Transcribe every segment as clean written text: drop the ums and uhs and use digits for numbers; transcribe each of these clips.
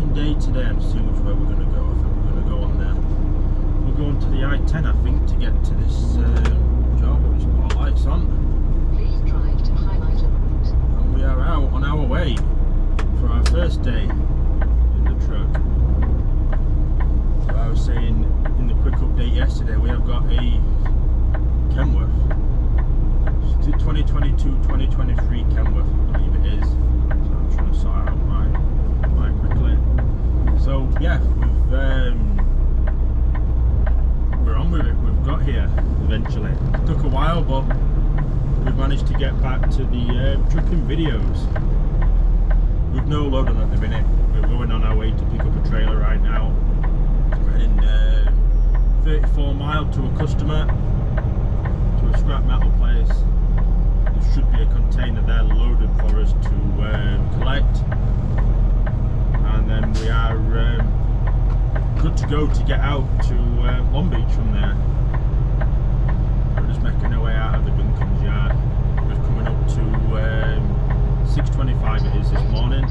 interesting day today. I'm seeing which way we're going to go. I think we're going to go on there. We're going to the I-10, I think, to get to this job, which got lights on. Please drive to highlight a route. And we are out on our way for our first day in the truck. So I was saying in the quick update yesterday, we have got a Kenworth. 2022-2023 Kenworth, I believe it is. So I'm trying to sort out mine quickly. So yeah, we're on with it. We've got here eventually. It took a while, but we've managed to get back to the trucking videos. We've no load on at the minute. We're going on our way to pick up a trailer right now. We're heading 34 mile to a customer, to a scrap metal place. There should be a container there loaded for us to collect, and then we are good to go to get out to Long Beach from there. We're just making our way out of the Duncan's yard. We're coming up to 6:25 it is this morning.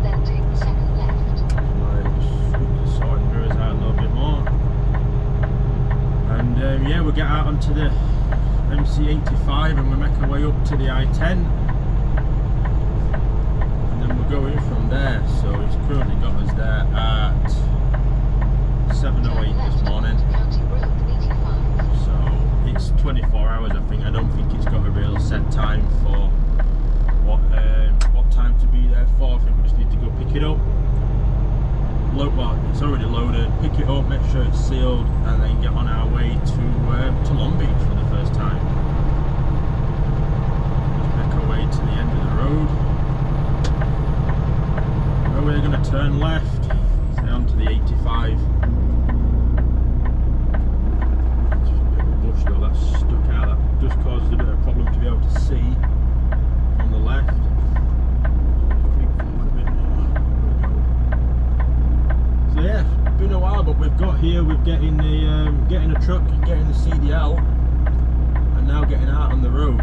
Then take the second left. Just sorting mirrors out a little bit more, and yeah, we'll get out onto the MC85 and we make our way up to the I-10, and then we're going from there. So it's currently got us there at 7:08 this morning. So it's 24 hours, I think. I don't think it's got a real set time for what time to be there for. I think we just need to go pick it up. Well, it's already loaded. Pick it up, make sure it's sealed, and then get on our way to Long Beach for the first time. Just make our way to the end of the road. Where we're going to turn left, say onto the 85. Just a bit of a bush though that's stuck out. That just causes a bit of a problem to be able to see from the left. So yeah, it's been a while, but we've got here. We're getting a truck, getting the CDL, and now getting out on the road.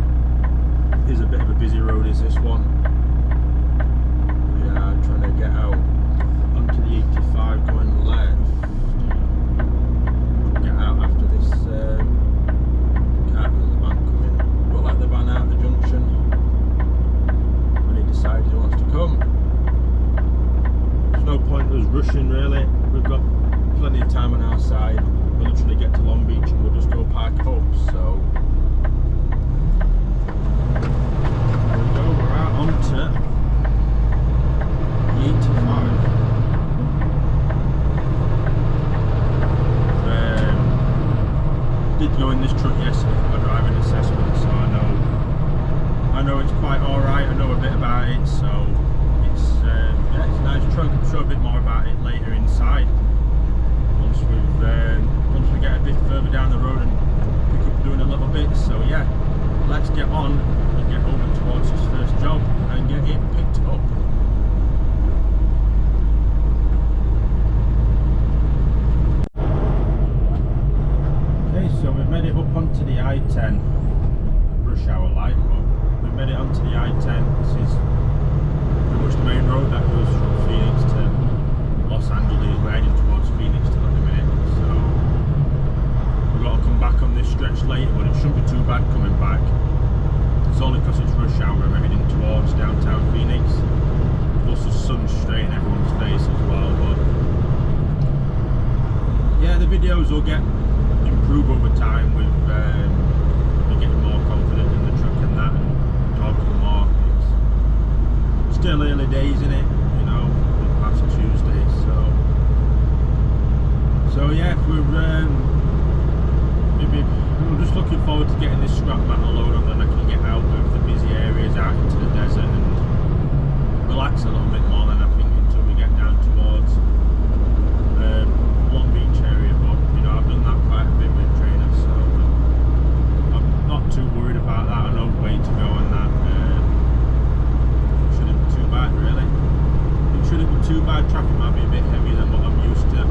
Here's a bit of a busy road, is this one. We are trying to get out onto the 85 going left. Get out after this car. There's a van coming. We'll let the van out the junction when he decides he wants to come. No point us rushing really. We've got plenty of time on our side. We'll literally get to Long Beach and we'll just go park up. So there we go, we're out onto the 85. Did go in this truck yesterday for my driving assessment, so I know it's quite alright. I know a bit about it, so yeah, it's a nice truck. I'll show a bit more about it later inside. Once we get a bit further down the road and pick up doing a little bit. So yeah, let's get on and get over towards this first job and get it picked up. Okay, so we've made it up onto the I-10. Rush hour light, but we've made it onto the I-10. This is pretty much the main road that goes from Phoenix to Los Angeles. We're heading towards Phoenix still at the minute, so we've got to come back on this stretch later, but it shouldn't be too bad coming back. It's only because it's rush hour we're heading towards downtown Phoenix, plus the sun's straight in everyone's face as well. But yeah, the videos will improve over time with we're getting more confident in the truck and that, and talking more. Still early days in it, you know, past Tuesday, so yeah, we're just looking forward to getting this scrap metal load on, then I can get out of the busy areas, out into the desert and relax a little bit more than I think until we get down towards Long Beach area. But you know, I've done that quite a bit with trainers, so I'm not too worried about that. I know way to go on that. Bad really. It shouldn't be too bad. Traffic might be a bit heavier than what I'm used to.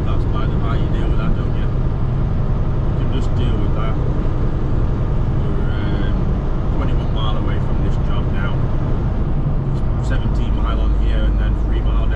That's by the way, you deal with that, don't you? You can just deal with that. We're 21 mile away from this job now. 17 mile on here and then 3 mile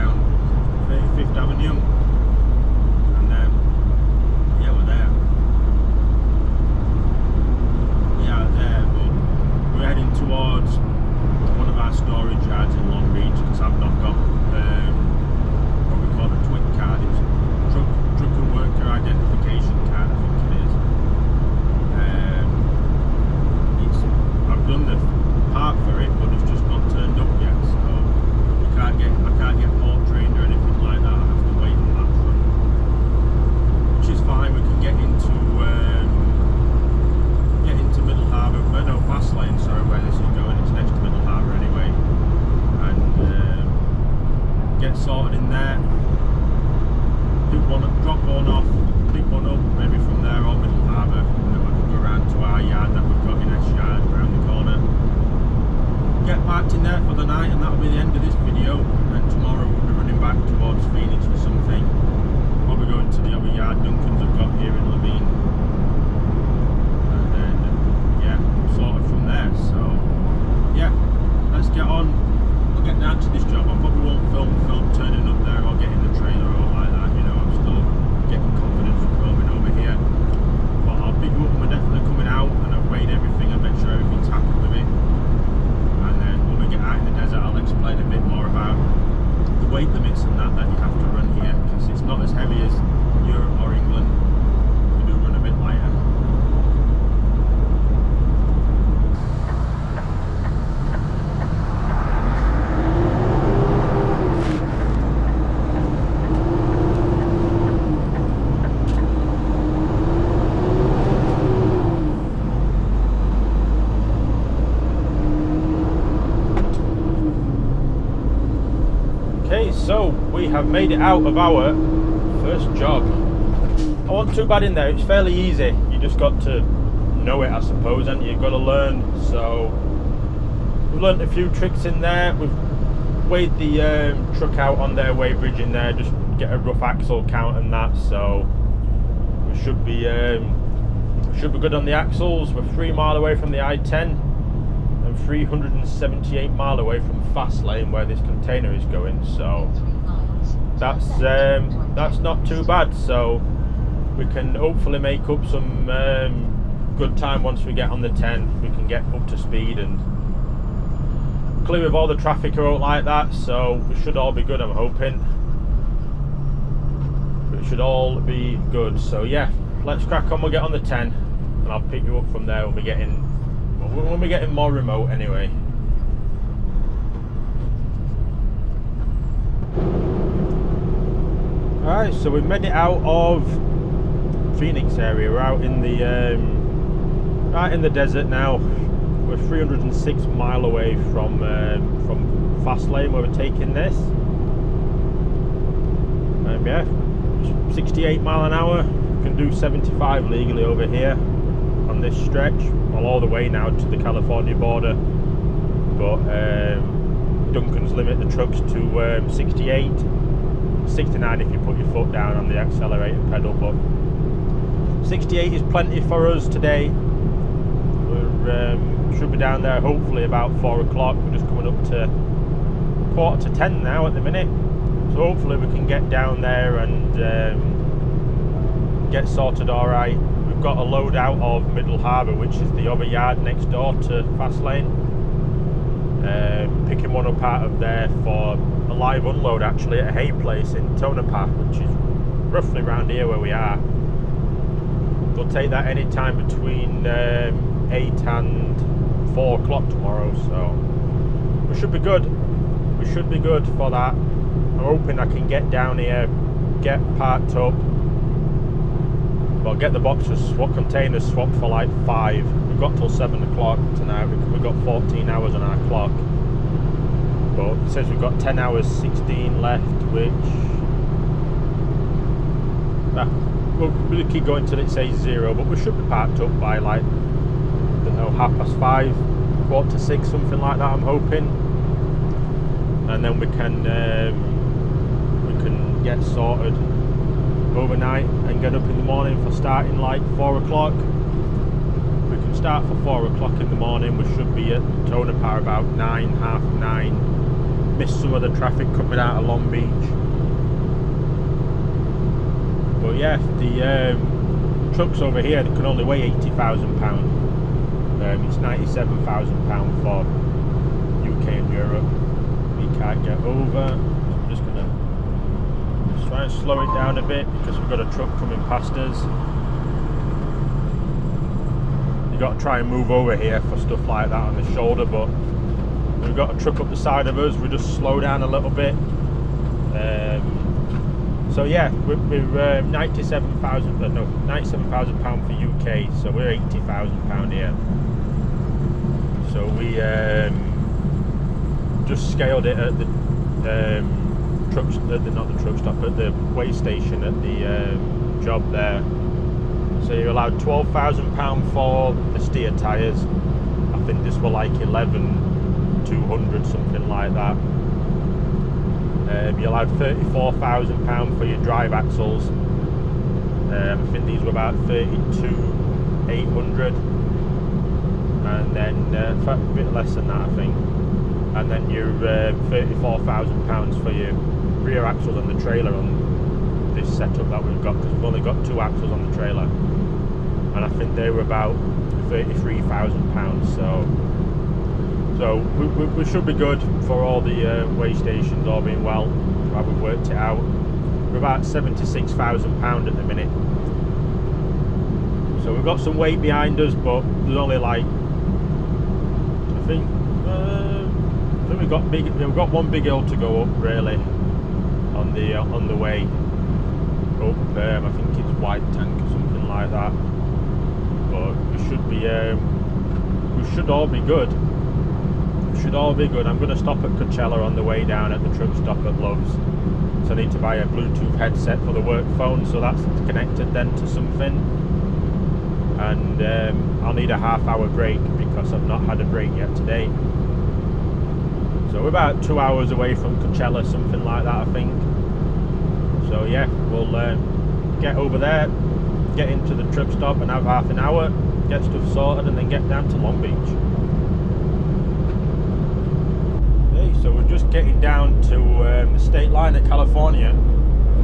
get sorted in there. Drop one off, pick one up, maybe from there or Middle Harbour, and then we can go around to our yard that we've got in S Yard around the corner. Get parked in there for the night, and that'll be the end of this video. And tomorrow we'll be running back towards Phoenix for something. Probably going to the other yard Duncan's have got here in Levine. And then, yeah, sorted from there. So, yeah, let's get on. We'll get down to this job. I probably won't film turning up there or getting the trailer or like that. You know, I'm still getting confidence with filming over here. But I'll pick you up when we're definitely coming out, and I've weighed everything and make sure everything's happy with it. And then when we get out in the desert, I'll explain a bit more about the weight limits and that you have to run here, because it's not as heavy as Europe or England. We do run a bit lighter. So we have made it out of our first job. I wasn't too bad in there. It's fairly easy. You just got to know it, I suppose, and you've got to learn. So we've learned a few tricks in there. We've weighed the truck out on their weighbridge in there, just get a rough axle count and that. So we should be good on the axles. We're 3 mile away from the I-10. 378 mile away from fast lane where this container is going, so that's not too bad. So we can hopefully make up some good time once we get on the 10. We can get up to speed and clear of all the traffic out like that, so we should all be good, I'm hoping. It should all be good. So yeah, let's crack on. We'll get on the 10 and I'll pick you up from there when we're getting more remote anyway. Alright, so we've made it out of Phoenix area. We're out in the right in the desert now. We're 306 mile away from fast lane where we're taking this. Yeah, 68 mile an hour. We can do 75 legally over here on this stretch, all the way now to the California border, but Duncan's limit the trucks to 68, 69 if you put your foot down on the accelerator pedal, but 68 is plenty for us today. We should be down there hopefully about 4 o'clock. We're just coming up to 9:45 now at the minute, so hopefully we can get down there and get sorted all right. We've got a load out of Middle Harbour, which is the other yard next door to fast lane. Picking one up out of there for a live unload actually at a hay place in Tonopah, which is roughly around here where we are. We'll take that any time between 8 and 4 o'clock tomorrow, so we should be good. We should be good for that. I'm hoping I can get down here, get parked up. Well, get the boxes containers swapped for like 5. We've got till 7 o'clock tonight. We've got 14 hours on our clock. But it says we've got 10 hours 16 left, which we'll keep going till it says 0. But we should be parked up by like, I don't know, 5:30, 5:45, something like that. I'm hoping, and then we can get sorted overnight and get up in the morning for starting like 4 o'clock. We can start for 4 o'clock in the morning. We should be at Tonopah about 9, half 9. Miss some of the traffic coming out of Long Beach. But yeah, the trucks over here, they can only weigh 80,000 pounds. It's 97,000 pounds for UK and Europe. We can't get over. I'm just gonna try and slow it down a bit because we've got a truck coming past us. You've got to try and move over here for stuff like that on the shoulder, but we've got a truck up the side of us. We just slow down a little bit. So yeah, we're 97,000 pounds for UK, so we're 80,000 pound here. So we just scaled it at the not the truck stop, at the weigh station at the job there. So you're allowed £12,000 for the steer tyres. I think this were like 11,200, something like that. You're allowed £34,000 for your drive axles. I think these were about 32,800, and then in fact a bit less than that, I think. And then your £34,000 for your rear axles on the trailer on this setup that we've got, because we've only got 2 axles on the trailer, and I think they were about £33,000. So we should be good for all the weigh stations, all being well. We've worked it out. We're about £76,000 at the minute. So we've got some weight behind us, but there's only like I think we've got one big hill to go up really on the way up. I think it's White Tank or something like that. But we should all be good. Should all be good. I'm going to stop at Coachella on the way down at the truck stop at Love's. So I need to buy a Bluetooth headset for the work phone, so that's connected then to something. And I'll need a half-hour break because I've not had a break yet today. So we're about 2 hours away from Coachella, something like that, I think. So yeah, we'll get over there, get into the truck stop and have half an hour, get stuff sorted, and then get down to Long Beach. So we're just getting down to the state line at California.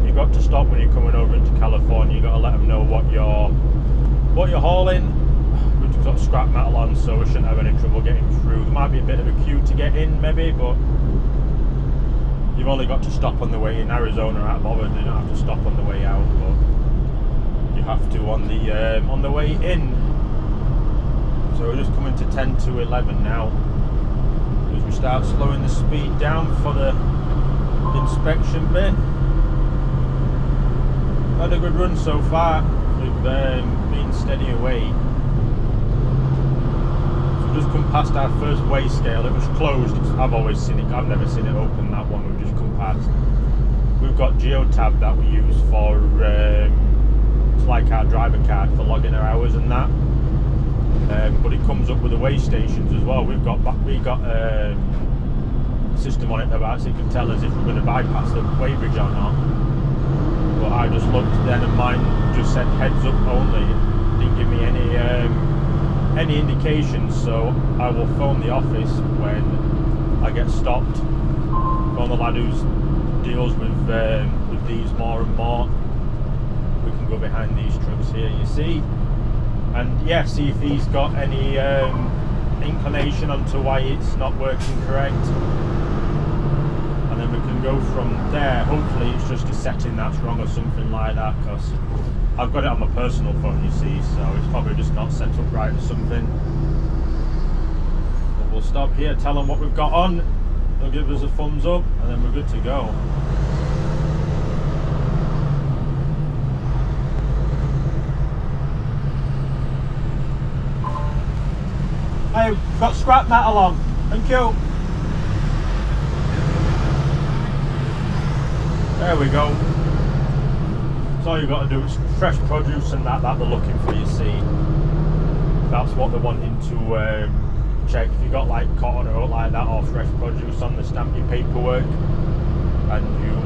You've got to stop when you're coming over into California. You've got to let them know what you're hauling. We've got scrap metal on, so we shouldn't have any trouble getting through. There might be a bit of a queue to get in maybe, but you've only got to stop on the way in. Arizona aren't bothered, you don't have to stop on the way out, but you have to on the way in. So we're just coming to 10 to 11 now. As we start slowing the speed down for the inspection bit. Had a good run so far. We've been steady away. So we've just come past our first weigh scale. It was closed. I've always seen it. I've never seen it open, that one. We've just come past. We've got Geotab that we use for it's like our driver card for logging our hours and that. But it comes up with the weigh stations as well. We've got a system on it that actually can tell us if we're going to bypass the weigh bridge or not. But I just looked then and mine just said heads up only. It didn't give me any indications, so I will phone the office when I get stopped. Phone the lad who deals with these more and more. We can go behind these trucks here, you see. And yeah, see if he's got any inclination onto why it's not working correct, and then we can go from there. Hopefully it's just a setting that's wrong or something like that, because I've got it on my personal phone, you see, so it's probably just not set up right or something. But we'll stop here, tell them what we've got on, they'll give us a thumbs up, and then we're good to go. Hey, got scrap metal on. Thank you. There we go. So all you've got to do is fresh produce and that they're looking for, you see. That's what they're wanting to check. If you've got like cotton or like that, or fresh produce on the stamp your paperwork, and you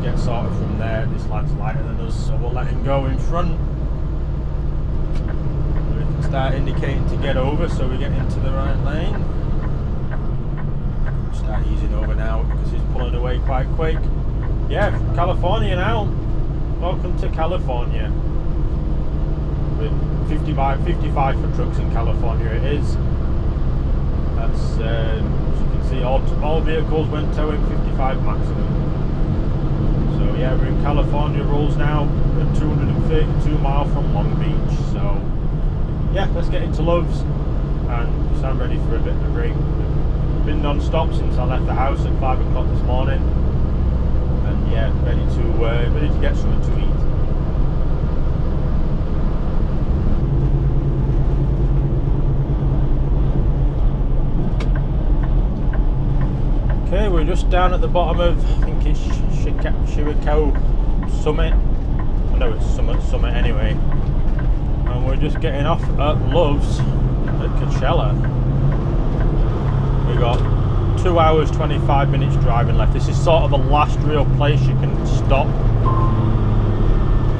get sorted from there. This lad's lighter than us, so we'll let him go in front. Start indicating to get over so we get into the right lane. Start easing over now because he's pulling away quite quick. Yeah, California now. Welcome to California. With 55 for trucks in California it is. That's as you can see, all vehicles went towing 55 maximum. So yeah, we're in California rules now. We're 232 miles from Long Beach. So yeah, let's get into Love's and I'm ready for a bit of a break. Been non-stop since I left the house at 5 o'clock this morning, and yeah, ready to get something to eat. Okay, we're just just down at the bottom of, I think it's Shirakawa Summit. I know it's Summit anyway. And we're just getting off at Love's at Coachella. We got 2 hours 25 minutes driving left. This is sort of the last real place you can stop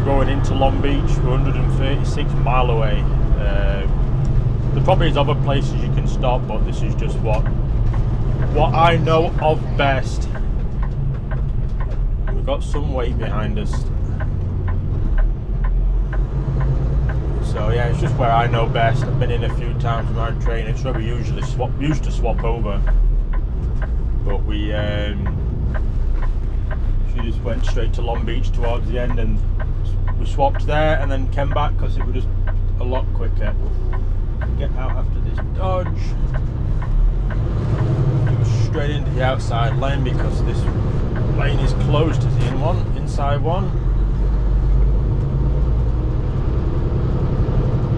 going into Long Beach. We're 136 mile away. There probably is other places you can stop, but this is just what I know of best. We've got some weight behind us. So yeah, it's just where I know best. I've been in a few times with my train. It's where we usually used to swap over. But she just went straight to Long Beach towards the end, and we swapped there and then came back because it was just a lot quicker. Get out after this dodge. Go straight into the outside lane because this lane is closed to the inside one.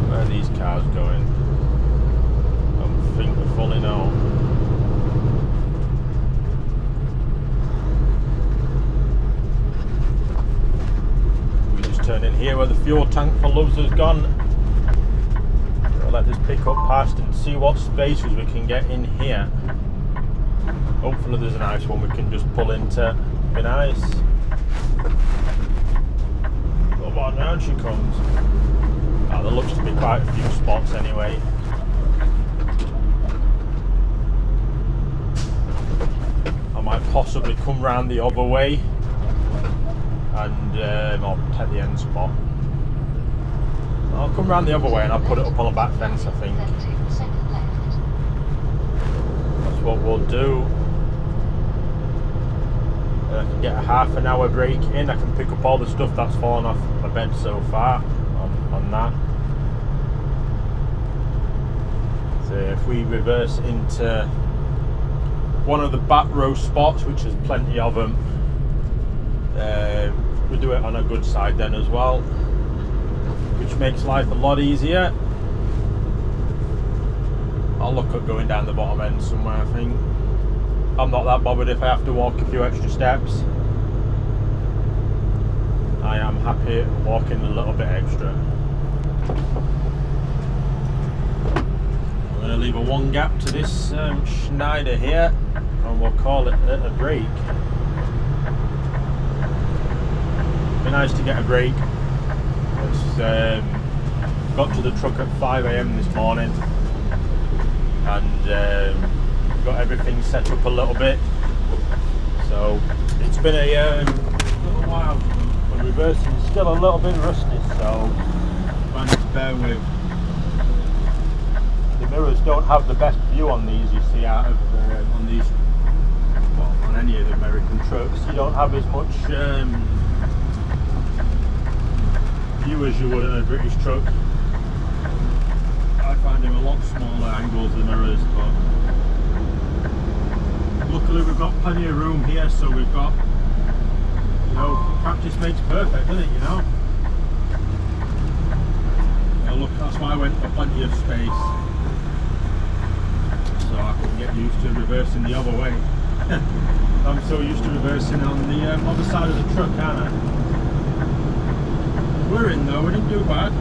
Where are these cars going? I don't think we fully know. We just turn in here where the fuel tank for Love's has gone. I'll let this pick up past and see what spaces we can get in here. Hopefully there's a nice one we can just pull into. Be nice. Come on, down she comes. Oh, there looks to be quite a few spots anyway. I might possibly come round the other way and I'll take the end spot. I'll come round the other way and I'll put it up on the back fence, I think. Then take the second left. That's what we'll do. I can get a half an hour break in. I can pick up all the stuff that's fallen off my bed so far on that. So if we reverse into one of the back row spots, which has plenty of them, we do it on a good side then as well, which makes life a lot easier. I'll look at going down the bottom end somewhere, I think. I'm not that bothered if I have to walk a few extra steps. I am happy walking a little bit extra. I'm going to leave a one gap to this Schneider here, and we'll call it a break. Be nice to get a break. Got to the truck at 5 AM this morning and got everything set up a little bit. So it's been a little while. The reversing is still a little bit rusty, so trying to bear with. The mirrors don't have the best view on these, you see, out of on these, well, on any of the American trucks. You don't have as much view as you would in a British truck. I find them a lot smaller angles, the mirrors, but luckily we've got plenty of room here, so we've got, you know, practice makes perfect, doesn't it, you know? Well, look, that's why I went for plenty of space, so I can get used to reversing the other way. I'm so used to reversing on the other side of the truck, aren't I? We're in though, we didn't do bad.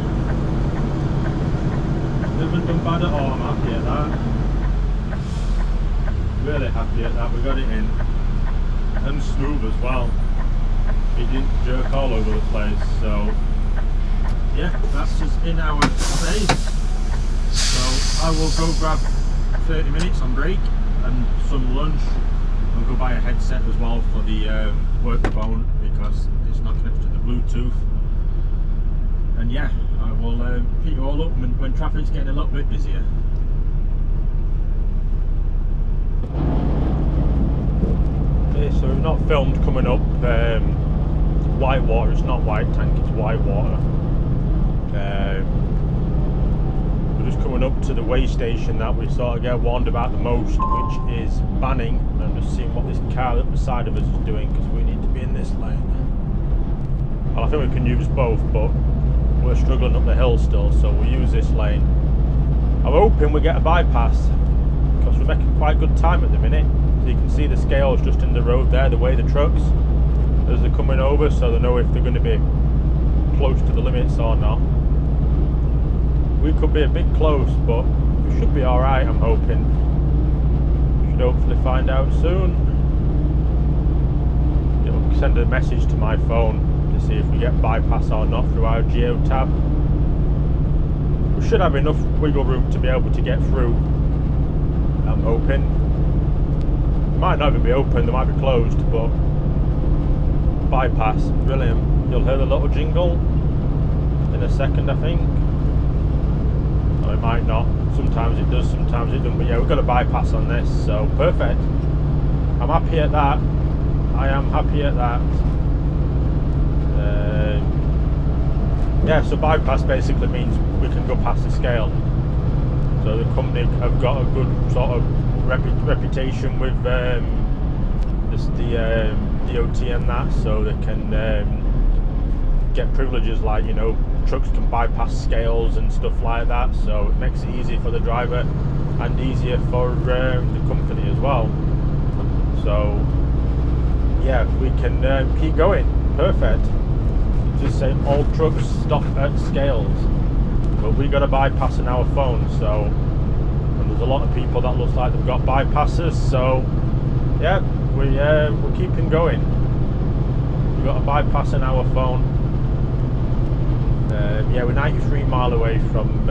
We haven't done bad at all, I'm happy at that. Really happy at that, we got it in. And smooth as well. It didn't jerk all over the place, so yeah, that's just in our space. So I will go grab 30 minutes on break and some lunch. I'll go buy a headset as well for the work phone because it's not connected to the Bluetooth. And yeah, I will pick you all up when traffic's getting a little bit busier. Okay, so we've not filmed coming up Whitewater. It's not White Tank, it's Whitewater. We're just coming up to the way station that we sort of get warned about the most, which is Banning, and just seeing what this car at the side of us is doing, because we need to be in this lane. Well, I think we can use both, but we're struggling up the hill still, so we'll use this lane. I'm hoping we get a bypass because we're making quite good time at the minute. You can see the scales just in the road there, the way the trucks as they're coming over, so they know if they're going to be close to the limits or not. We could be a bit close, but we should be alright, I'm hoping. Should hopefully find out soon. It'll send a message to my phone to see if we get bypass or not through our geo tab. We should have enough wiggle room to be able to get through, I'm hoping. It might not even be open, they might be closed, but bypass, brilliant. You'll hear the little jingle in a second, I think. Or it might not. Sometimes it does, sometimes it doesn't. But yeah, we've got a bypass on this, so perfect. I'm happy at that. I am happy at that. Yeah, so bypass basically means we can go past the scale. So the company have got a good sort of reputation with the DOT and that, so they can get privileges like, you know, trucks can bypass scales and stuff like that, so it makes it easy for the driver and easier for the company as well. So yeah, we can keep going. Perfect. Just say all trucks stop at scales, but we got a bypass in our phone, so, and there's a lot of people that looks like they've got bypasses, so yeah, we're keeping going. We've got a bypass in our phone. Yeah, we're 93 mile away from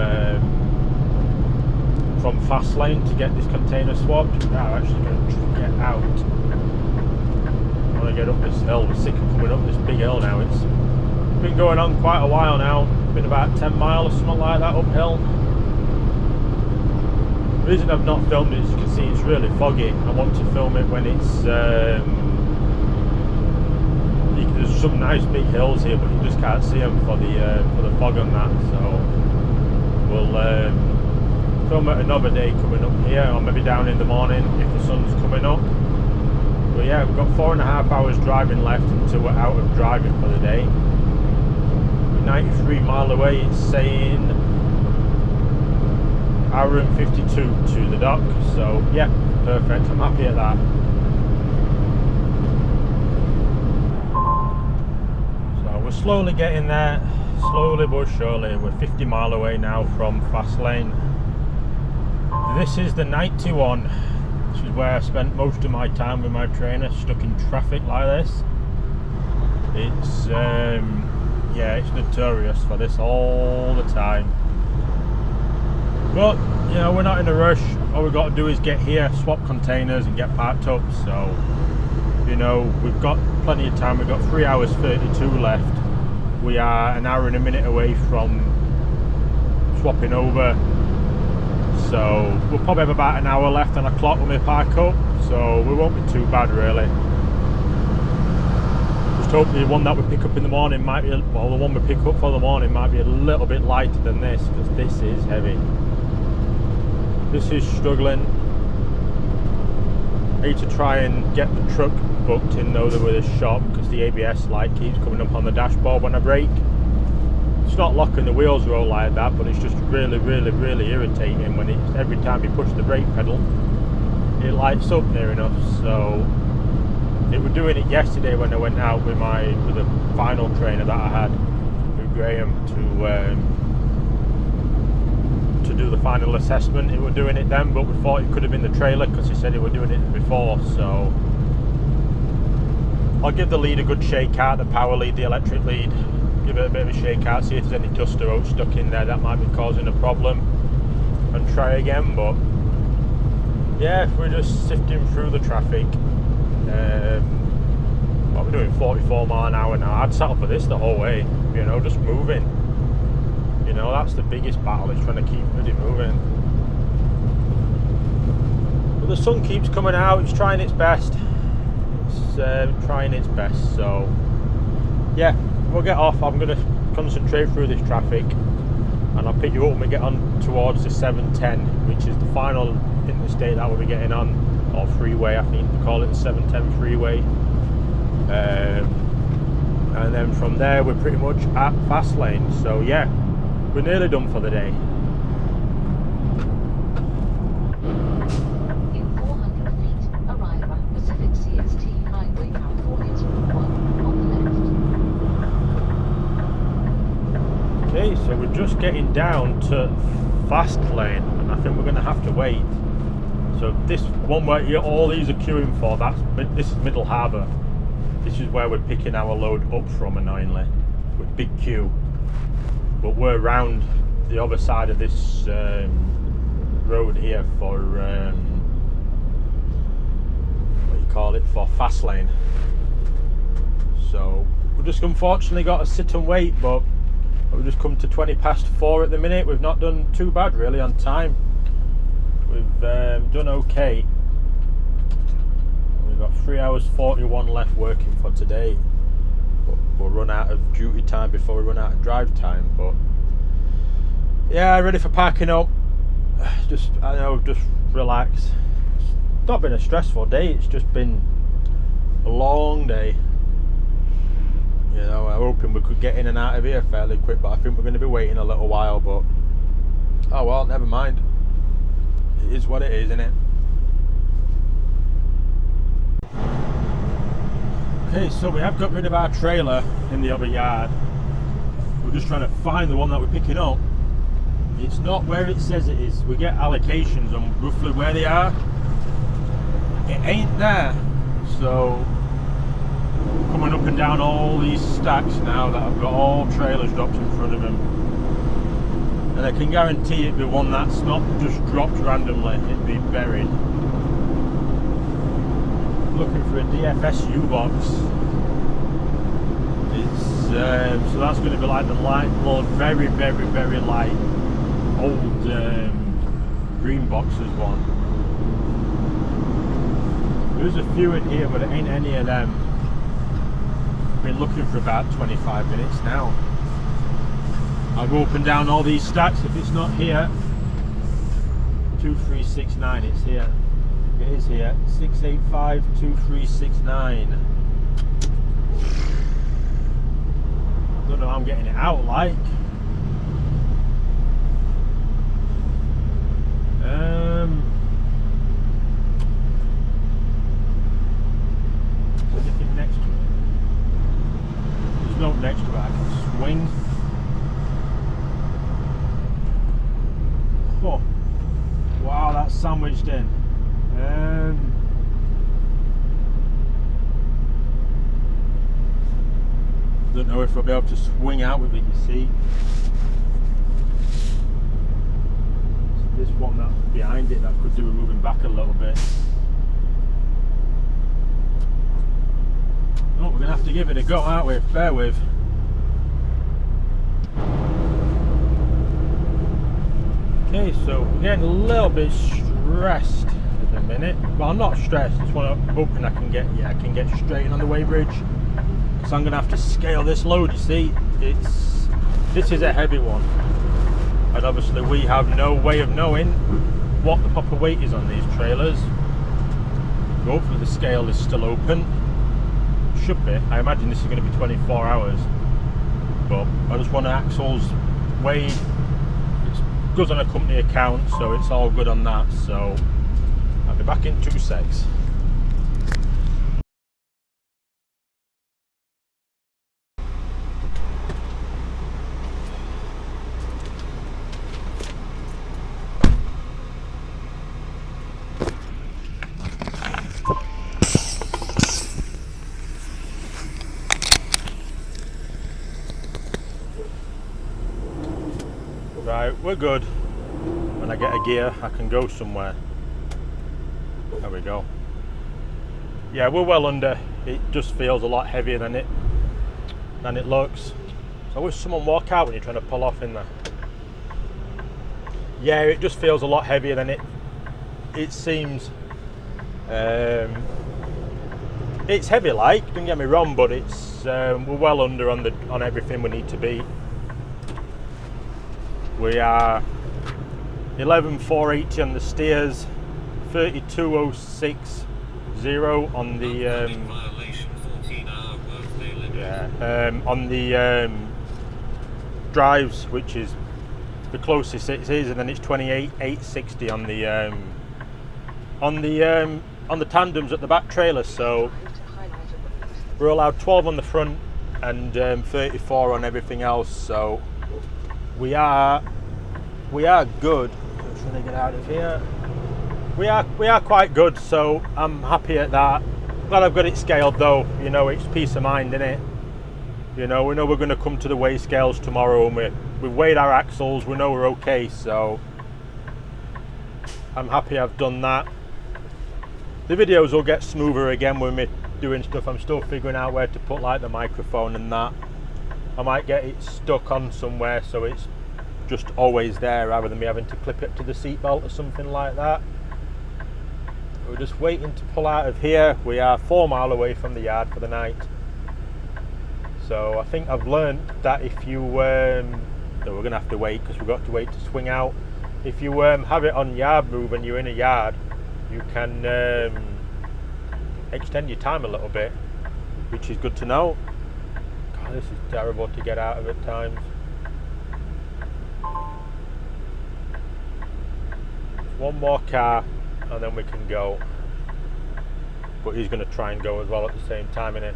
fast lane to get this container swapped. Now I'm actually going to get out. I want to get up this hill. We're sick of coming up this big hill now. It's been going on quite a while now. Been about 10 miles or something like that uphill. The reason I've not filmed it is, you can see it's really foggy. I want to film it when it's there's some nice big hills here, but you just can't see them for the fog on that. So we'll film it another day coming up here, or maybe down in the morning if the sun's coming up. But yeah, we've got 4.5 hours driving left until we're out of driving for the day. 93 mile away, it's saying hour and 52 to the dock, so yeah, perfect. I'm happy at that. So we're slowly getting there, slowly but surely. We're 50 mile away now from fast lane. This is the 91, which is where I spent most of my time with my trainer, stuck in traffic like this. It's yeah, it's notorious for this all the time. But, you know, we're not in a rush. All we've got to do is get here, swap containers and get parked up. So, you know, we've got plenty of time. We've got 3 hours 32 left. We are an hour and a minute away from swapping over. So, we'll probably have about an hour left on a clock when we park up. So, we won't be too bad, really. Hopefully the one that we pick up in the morning might be, well, the one we pick up for the morning might be a little bit lighter than this, because this is heavy. This is struggling. I need to try and get the truck booked in though with a shop, because the ABS light keeps coming up on the dashboard when I brake. It's not locking the wheels roll like that, but it's just really irritating when it's, every time you push the brake pedal it lights up near enough. So they were doing it yesterday when I went out with the final trainer that I had with Graham to do the final assessment. They were doing it then, but we thought it could have been the trailer because he said they were doing it before. So I'll give the lead a good shake out, the power lead, the electric lead, give it a bit of a shake out, see if there's any dust or oat stuck in there that might be causing a problem, and try again. But yeah, we're just sifting through the traffic. Well, we're doing 44 mile an hour now. I'd settle for this the whole way, you know, just moving. You know, that's the biggest battle, is trying to keep really moving. But the sun keeps coming out, it's trying its best. It's trying its best, so yeah, we'll get off. I'm going to concentrate through this traffic, and I'll pick you up when we get on towards the 710, which is the final interstate that we'll be getting on, or freeway, I think they call it, the 710 freeway. And then from there we're pretty much at fast lane. So yeah, we're nearly done for the day. In 400 feet, arrive Okay, so we're just getting down to fast lane, and I think we're going to have to wait. So this one where all these are queuing for, this is Middle Harbour. This is where we're picking our load up from, annoyingly, with big queue. But we're around the other side of this road here for what do you call it, for fast lane. So we've just unfortunately got to sit and wait, but we've just come to 20 past 4 at the minute. We've not done too bad really on time. We've done okay. We've got 3 hours 41 left working for today. But we'll run out of duty time before we run out of drive time. But yeah, ready for packing up. Just, I know, just relax. It's not been a stressful day. It's just been a long day. You know, I'm hoping we could get in and out of here fairly quick, but I think we're going to be waiting a little while. But oh well, never mind. It is what it is, isn't it? Okay, so we have got rid of our trailer in the other yard. We're just trying to find the one that we're picking up. It's not where it says it is. We get allocations on roughly where they are. It ain't there. So coming up and down all these stacks now that I've got all trailers dropped in front of them. And I can guarantee it'd be one that's not just dropped randomly, it'd be buried. Looking for a DFS U-box. It's so that's going to be like the light, very, very, very light old green boxes one. There's a few in here, but it ain't any of them. Been looking for about 25 minutes now. I'll go up and down all these stacks. If it's not here, 2369, it's here. It is here. 685 2369. Don't know how I'm getting it out like. Anything next to it? There's no next to it. I can swing. Oh, wow, that's sandwiched in. Don't know if I'll be able to swing out with it, you see. This one that's behind it that could do with moving back a little bit. Oh, we're going to have to give it a go, aren't we? Bear with. Okay, so we're getting a little bit stressed at the minute. Well, I'm not stressed. Just hoping I can get straight in on the weighbridge. Because I'm going to have to scale this load. You see, this is a heavy one, and obviously we have no way of knowing what the proper weight is on these trailers. Hopefully the scale is still open. Should be. I imagine this is going to be 24 hours. But I just want axles weighed. It goes on a company account, so it's all good on that. So I'll be back in 2 secs. Right, we're good. When I get a gear, I can go somewhere. There we go. Yeah, we're well under. It just feels a lot heavier than it looks. So I wish someone walk out when you're trying to pull off in there. Yeah, it just feels a lot heavier than it seems. It's heavy like, don't get me wrong, but it's we're well under on everything we need to be. We are 11,480 on the steers, 32,060 on the on the drives, which is the closest it is, and then it's 28,860 on the tandems at the back trailer. So we're allowed 12 on the front and 34 on everything else. So we are good. I'm trying to get out of here. We are quite good, so I'm happy at that. Glad I've got it scaled though. You know, it's peace of mind, isn't it? You know, we know we're going to come to the weigh scales tomorrow, and we've weighed our axles. We know we're okay, so I'm happy I've done that. The videos will get smoother again when we're doing stuff. I'm still figuring out where to put like the microphone and that. I might get it stuck on somewhere so it's just always there rather than me having to clip it to the seatbelt or something like that. We're just waiting to pull out of here. We are 4 miles away from the yard for the night. So I think I've learned that if you, we're going to have to wait because we've got to wait to swing out. If you have it on yard move and you're in a yard, you can extend your time a little bit, which is good to know. God, this is terrible to get out of at times. One more car and then we can go. But he's going to try and go as well at the same time, innit?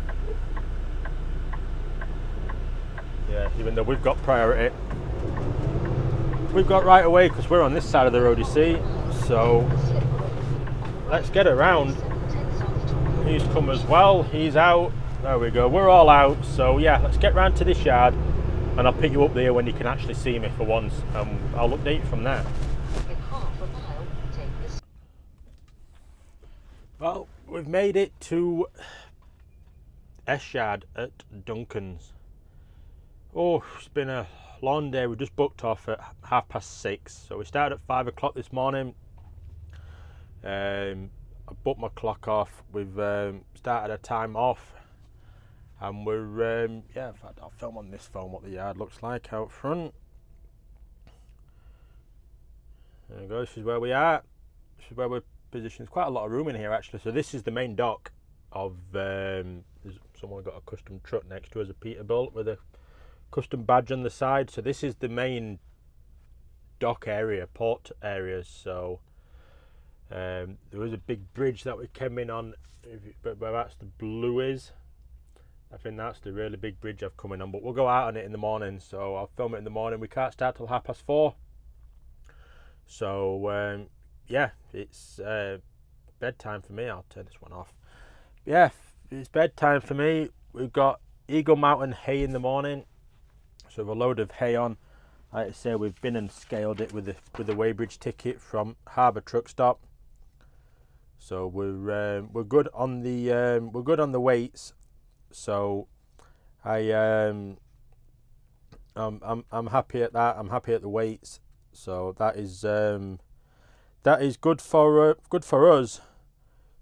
Yeah, even though we've got priority. We've got right away because we're on this side of the road, you see. So let's get around. He's come as well. He's out. There we go. We're all out. So yeah, let's get round to this yard and I'll pick you up there when you can actually see me for once. I'll update you from there. In half a mile, take this. Well, we've made it to S Yard at Duncan's. Oh, it's been a long day. We just booked off at 6:30. So we started at 5 o'clock this morning. I booked my clock off. We've started a time off, and we're yeah. In fact, I'll film on this phone what the yard looks like out front. There we go. This is where we are. This is where we're positioned. There's quite a lot of room in here actually. So this is the main dock of. Someone got a custom truck next to us, a Peterbilt with a custom badge on the side. So this is the main dock area, port area. So. There was a big bridge that we came in on, where that's the blue is. I think that's the really big bridge I've come in on, but we'll go out on it in the morning, so I'll film it in the morning. We can't start till 4:30. So yeah, it's bedtime for me. I'll turn this one off. Yeah, it's bedtime for me. We've got Eagle Mountain hay in the morning, so we have a load of hay on. Like I say, we've been and scaled it with the weighbridge ticket from Harbour Truck Stop. So we're good on the weights. So I'm happy at that. I'm happy at the weights. So that is good for us.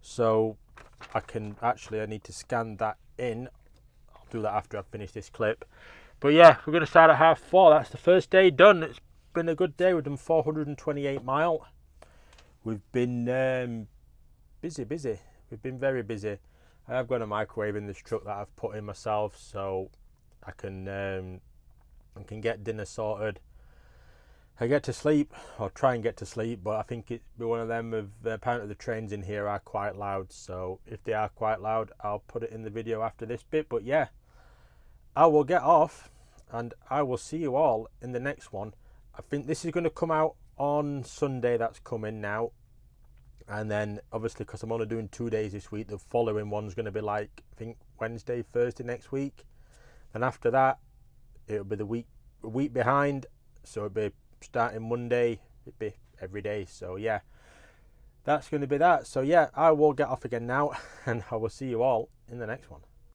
So I need to scan that in. I'll do that after I finish this clip. But yeah, we're going to start at 4:30. That's the first day done. It's been a good day. We've done 428 miles. We've been busy. We've been very busy. I have got a microwave in this truck that I've put in myself, so I can get dinner sorted. I get to sleep, or try and get to sleep, but I think it'll be one of them of apparently the trains in here are quite loud, so if they are quite loud, I'll put it in the video after this bit. But yeah, I will get off and I will see you all in the next one. I think this is going to come out on Sunday, that's coming now. And then obviously, because I'm only doing 2 days this week, the following one's going to be like, I think Wednesday, Thursday next week. And after that, it'll be a week behind. So it'll be starting Monday, it'll be every day. So yeah, that's going to be that. So yeah, I will get off again now and I will see you all in the next one.